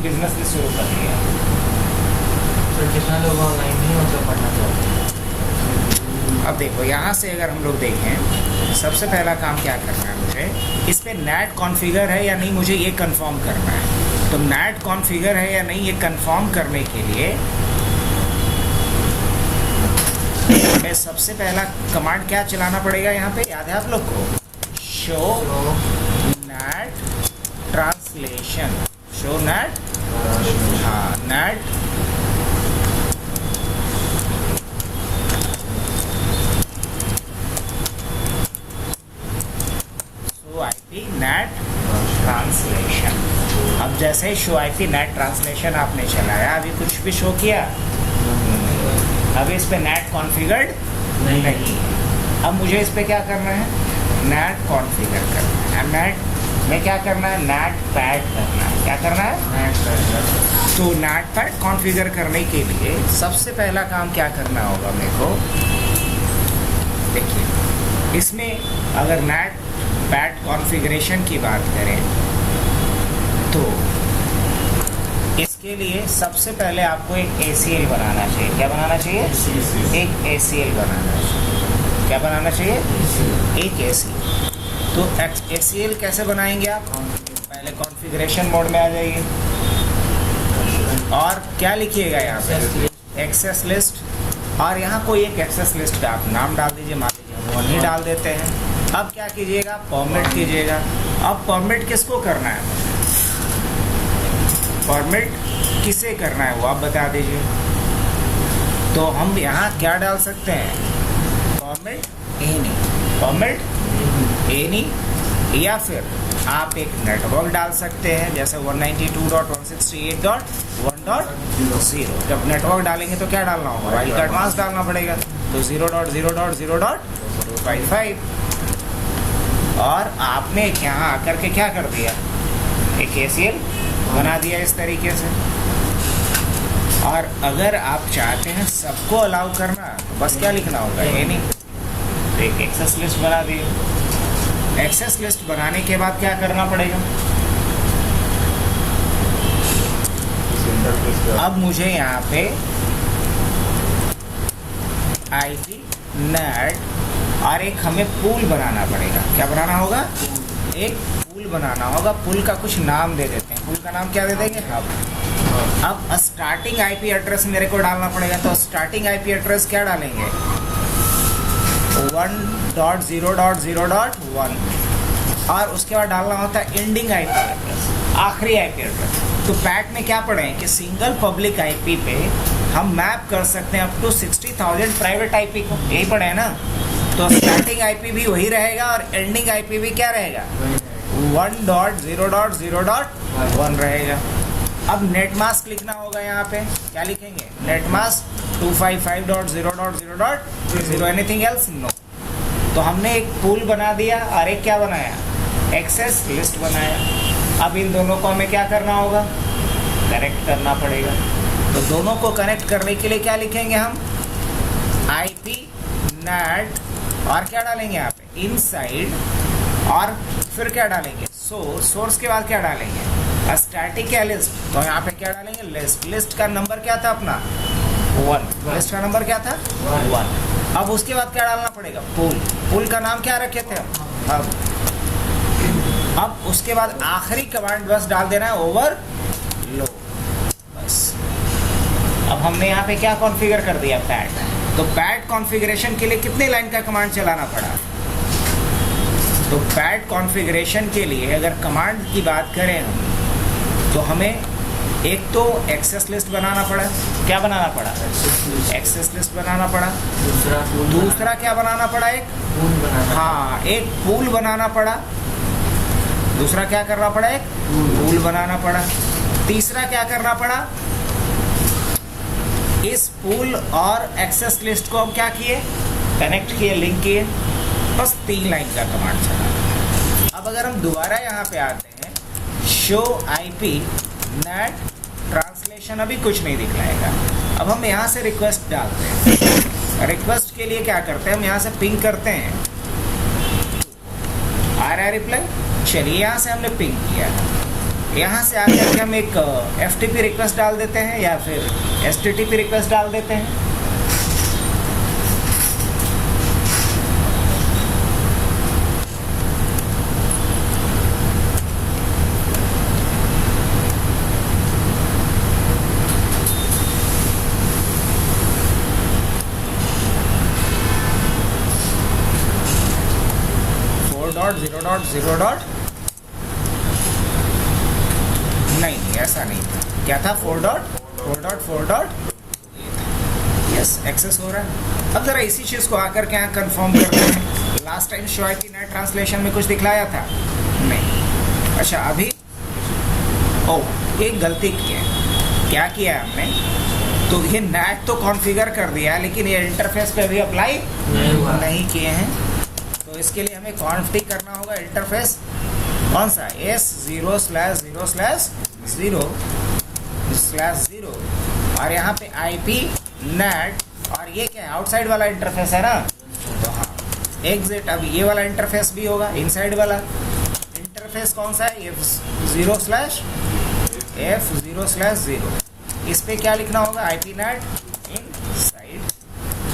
Business भी शुरू कर लिया। तो कितना लोग ऑनलाइन नहीं होकर पढ़ना चाहते हैं? अब देखो यहाँ से अगर हम लोग देखें, सबसे पहला काम क्या करना है मुझे, इस पर नेट कॉन्फ़िगर है या नहीं मुझे ये कंफर्म करना है। तो नेट कॉन्फ़िगर है या नहीं ये कंफर्म करने के लिए हमें सबसे पहला कमांड क्या चलाना पड़ेगा यहाँ पे, याद है आप लोग को, show net translation. Show net, हाँ नेट नेट ट्रांसलेशन। अब जैसे ही शो आईपी नेट ट्रांसलेशन आपने चलाया, अभी कुछ भी शो किया, अभी इस पे नेट कॉन्फ़िगर्ड नहीं है। अब मुझे इस पे क्या करना है, नेट कॉन्फ़िगर करना है। नेट में क्या करना है, नेट पैड करना है। क्या करना है, नेट पैड। तो नेट पैड कॉन्फ़िगर करने के लिए सबसे पहला काम क्या करना होगा मेरे को, देखिए इसमें अगर नेट पैड कॉन्फ़िगरेशन की बात करें तो इसके लिए सबसे पहले आपको एक ACL बनाना चाहिए। क्या बनाना चाहिए, एक ACL बनाना चाहिए। क्या बनाना चाहिए, एक ACL। तो ACL कैसे बनाएंगे आप, पहले कॉन्फ़िगरेशन मोड में आ जाइए और क्या लिखिएगा यहाँ पे, एक्सेस लिस्ट, और यहाँ कोई एक एक्सेस लिस्ट का आप नाम डाल दीजिए, मान लीजिए वो नहीं डाल देते हैं। अब क्या कीजिएगा, परमिट कीजिएगा। अब परमिट किसको करना है, परमिट किसे करना है वो आप बता दीजिए। तो हम यहाँ क्या डाल सकते हैं, परमिट एनी, परमिट एनी, या फिर आप एक नेटवर्क डाल सकते हैं जैसे 192.168.1.0। जब नेटवर्क डालेंगे तो क्या डालना होगा, वाइल्ड का एडवांस डालना पड़ेगा। तो 0.0.0.0.55 और आपने यहाँ आकर के क्या कर दिया, एक ACL बना दिया इस तरीके से। और अगर आप चाहते हैं सबको अलाउ करना तो बस क्या लिखना होगा, ये नहीं, तो एक एक्सेस लिस्ट बना दी। एक्सेस लिस्ट बनाने के बाद क्या करना पड़ेगा, अब मुझे यहाँ पे IP नेट और एक हमें पूल बनाना पड़ेगा। क्या बनाना होगा, एक पूल बनाना होगा। पूल का कुछ नाम दे देते हैं, पूल का नाम क्या दे देंगे, अब स्टार्टिंग IP एड्रेस मेरे को डालना पड़ेगा। तो स्टार्टिंग IP एड्रेस क्या डालेंगे, 1.0.0.1, और उसके बाद डालना होता है एंडिंग IP एड्रेस, आखिरी IP एड्रेस। तो पैट में क्या पढ़े हैं कि सिंगल पब्लिक IP पे हम मैप कर सकते हैं अप टू 60,000 प्राइवेट IP को, यही पढ़े हैं ना। तो स्टार्टिंग IP भी वही रहेगा और एंडिंग IP भी क्या रहेगा, 1.0.0.1 रहेगा। अब नेट मास्क लिखना होगा यहाँ पे, क्या लिखेंगे, net mask 255.0.0.0, anything else no. तो हमने एक पूल बना दिया और एक क्या बनाया, एक्सेस लिस्ट बनाया। अब इन दोनों को हमें क्या करना होगा, कनेक्ट करना पड़ेगा। तो दोनों को कनेक्ट करने के लिए क्या लिखेंगे हम, IP नेट, और क्या डालेंगे यहाँ पे, इनसाइड, और फिर क्या डालेंगे, सोर्स के बाद क्या डालेंगे, स्टैटिक या लिस्ट। तो यहाँ पे क्या डालेंगे, लिस्ट। लिस्ट का नंबर क्या था अपना, 1। लिस्ट का नंबर क्या था, 1। अब उसके बाद क्या डालना पड़ेगा, पूल। पूल का नाम क्या रखे थे हम, अब उसके बाद आखिरी कमांड बस डाल देना है, ओवर लो, बस। अब हमने यहाँ पे क्या कॉन्फ़िगर कर दिया, पैड। तो पैड कॉन्फ़िगरेशन के लिए कितने लाइन का कमांड चलाना पड़ा, तो पैड कॉन्फ़िगरेशन के लिए अगर कमांड की बात करें हम, तो हमें एक तो एक्सेस लिस्ट बनाना पड़ा। क्या बनाना पड़ा, एक्सेस लिस्ट बनाना पड़ा। दूसरा क्या बनाना पड़ा, एक पूल बनाना, हाँ एक पूल बनाना पड़ा। दूसरा क्या करना पड़ा, एक पूल बनाना पड़ा। तीसरा क्या करना पड़ा, इस पूल और एक्सेस लिस्ट को हम क्या किए, कनेक्ट किए, लिंक किए। बस 3 लाइन का कमांड चला। अब अगर हम दोबारा यहाँ पे आते हैं, शो IP नेट ट्रांसलेशन, अभी कुछ नहीं दिखलाएगा। अब हम यहाँ से रिक्वेस्ट डालते हैं। रिक्वेस्ट के लिए क्या करते हैं, हम यहाँ से पिंग करते हैं, आ रहा है रिप्लाई। चलिए यहाँ से हमने पिंग किया, यहाँ से आकर के हम एक FTP रिक्वेस्ट डाल देते हैं या फिर HTTP रिक्वेस्ट डाल देते हैं। .0.0. नहीं, ऐसा नहीं था। क्या था? 4.4. यस, एक्सेस हो रहा है। अब जरा इसी चीज को आकर के यहाँ कंफर्म करते हैं। Last time show IP net translation में कुछ दिखलाया था? नहीं। अच्छा, अभी एक गलती की है। क्या किया है हमने? तो ये नेट तो कॉन्फ़िगर कर दिया है, लेकिन ये इंटरफेस पे अभी अप्लाई नहीं किए हैं। तो इसके लिए हमें कॉन्फ़िग करना होगा इंटरफेस कौन सा? S0/0/0/0 और यहाँ पे IP नेट, और ये क्या है? आउटसाइड वाला इंटरफेस है ना, तो हाँ एग्जिट। अब ये वाला इंटरफेस भी होगा, इनसाइड वाला इंटरफेस कौन सा है? F0/0/0। इस पे क्या लिखना होगा? IP net inside.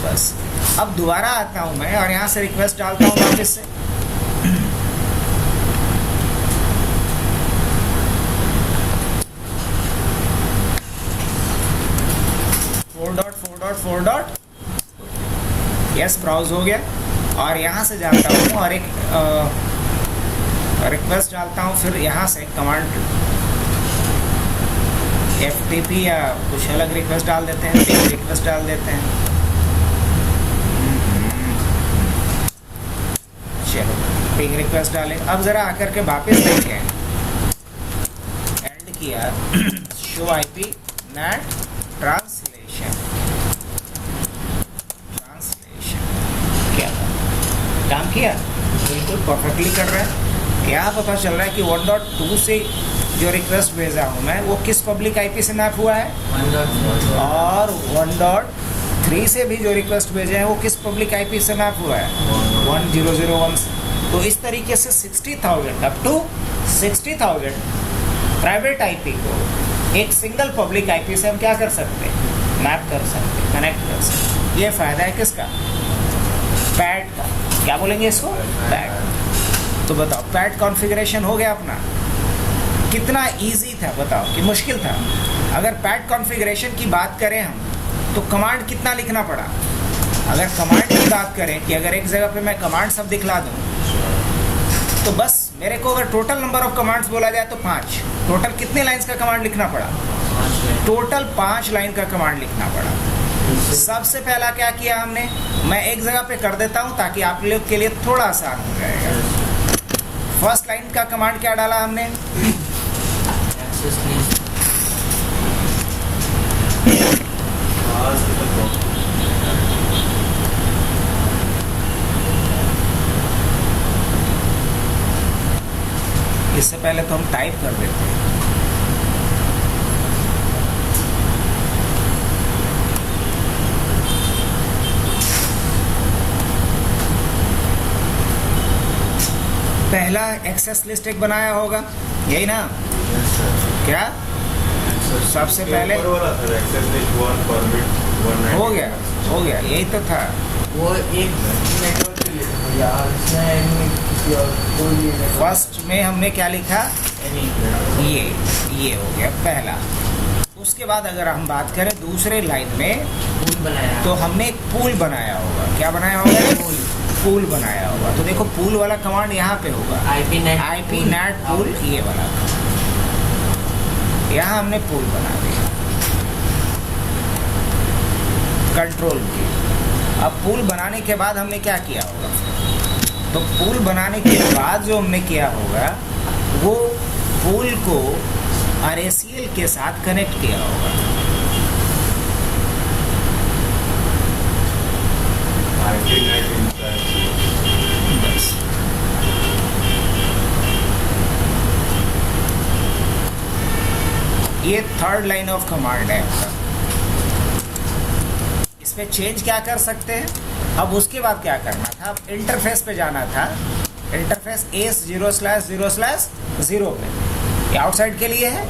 बस। अब दोबारा आता हूँ मैं और यहाँ से रिक्वेस्ट डालता हूँ वापस से। .4. यस, ब्राउज हो गया और यहाँ से जाता हूँ और एक रिक्वेस्ट डालता हूँ। फिर यहाँ से कमांड FTP या कुछ अलग रिक्वेस्ट डाल देते हैं, पिंग रिक्वेस्ट डाल देते हैं। चलो, पिंग रिक्वेस्ट डालें। अब ज़रा आकर के वापस देखें, एंड किया शो IP नेट ट्रांसलेशन। क्या काम किया? बिल्कुल परफेक्टली कर रहा है। यहाँ पता चल रहा है कि 1.2 से जो रिक्वेस्ट भेजा हूँ मैं, वो किस पब्लिक IP से मैप हुआ है, और 1.3 से भी जो रिक्वेस्ट भेजे हैं वो किस पब्लिक IP से मैप हुआ है, 1001 से। तो इस तरीके से 60,000 अप टू 60,000 प्राइवेट IP को एक सिंगल पब्लिक IP से हम क्या कर सकते हैं? मैप कर सकते हैं, कनेक्ट कर सकते हैं। ये फ़ायदा है किसका? पैड का। क्या बोलेंगे इसको? पैड। तो बताओ, पैड कॉन्फ़िगरेशन हो गया अपना। कितना इजी था बताओ, कि मुश्किल था? अगर पैड कॉन्फ़िगरेशन की बात करें हम, तो कमांड कितना लिखना पड़ा? अगर कमांड की बात करें कि अगर एक जगह पे मैं कमांड सब दिखला दूँ, तो बस मेरे को अगर टोटल नंबर ऑफ कमांड्स बोला जाए तो 5। टोटल कितने लाइंस का कमांड लिखना पड़ा? टोटल 5 लाइन का कमांड लिखना पड़ा। सबसे पहला क्या किया हमने? मैं एक जगह पे कर देता हूँ ताकि आप लोग के लिए थोड़ा आसान हो जाएगा। फर्स्ट लाइन का कमांड क्या डाला हमने? इससे पहले तो हम टाइप कर देते हैं। पहला एक्सेस लिस्ट एक बनाया होगा, यही ना? क्या सबसे पहले हो गया यही तो था। वो एक नेटवर्क के लिए था यार, इसमें किसी और कोई फर्स्ट में हमने क्या लिखा? ये हो गया पहला। उसके बाद अगर हम बात करें दूसरे लाइन में, पूल बनाया, तो हमने एक पूल बनाया होगा। क्या बनाया होगा? पूल बनाया होगा। तो देखो, पूल वाला कमांड यहाँ पे होगा, IP नेट पूल, ये वाला। यहाँ हमने पूल बना दिया, कंट्रोल की। अब पूल बनाने के बाद हमने क्या किया होगा? तो पूल बनाने के बाद जो हमने किया होगा, वो पूल को RACL के साथ कनेक्ट किया होगा। बस। ये थर्ड लाइन ऑफ कमांड है आपका। इसमें चेंज क्या कर सकते हैं? अब उसके बाद क्या करना था? अब इंटरफेस पे जाना था, इंटरफेस S0/0/0 पे। ये आउटसाइड के लिए है।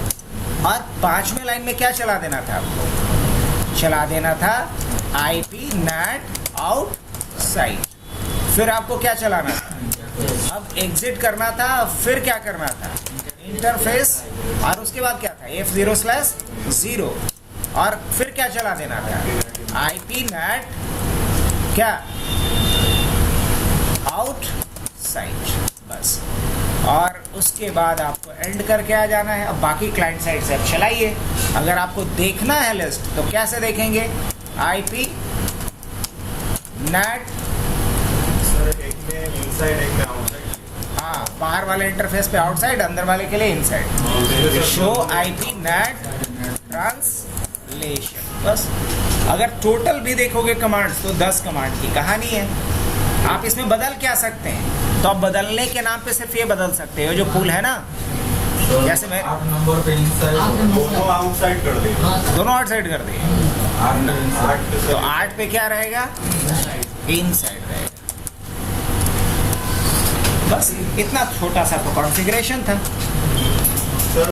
और 5वें लाइन में क्या चला देना था आपको? चला देना था IP NAT आउटसाइड। फिर आपको क्या चलाना था? अब एग्जिट करना था। फिर क्या करना था? इंटरफेस। और उसके बाद क्या था? F0/0। और फिर क्या चला देना था? IP NAT क्या आउटसाइड, बस। और उसके बाद आपको एंड करके आ जाना है। अब बाकी क्लाइंट साइड से अब चलाइए। अगर आपको देखना है लिस्ट तो कैसे देखेंगे? IP NAT, सर एक में इनसाइड एक में आउटसाइड। हाँ, बाहर वाले इंटरफेस पे आउटसाइड, अंदर वाले के लिए inside. Show IP NAT translation, बस। अगर टोटल भी देखोगे कमांड्स तो 10 कमांड की कहानी है। आप इसमें बदल क्या सकते हैं? तो आप बदलने के नाम पे सिर्फ ये बदल सकते हो, जो पुल है ना, जैसे मैं 8 नंबर पे इनसाइड, दोनों आउटसाइड कर दिए। दोनों आउटसाइड कर दिए। 8 पे इनसाइड। तो 8 पे क्या रहेगा? इनसाइड रहेगा। बस इतना छोटा सा तो कॉन्फ़िगरेशन था।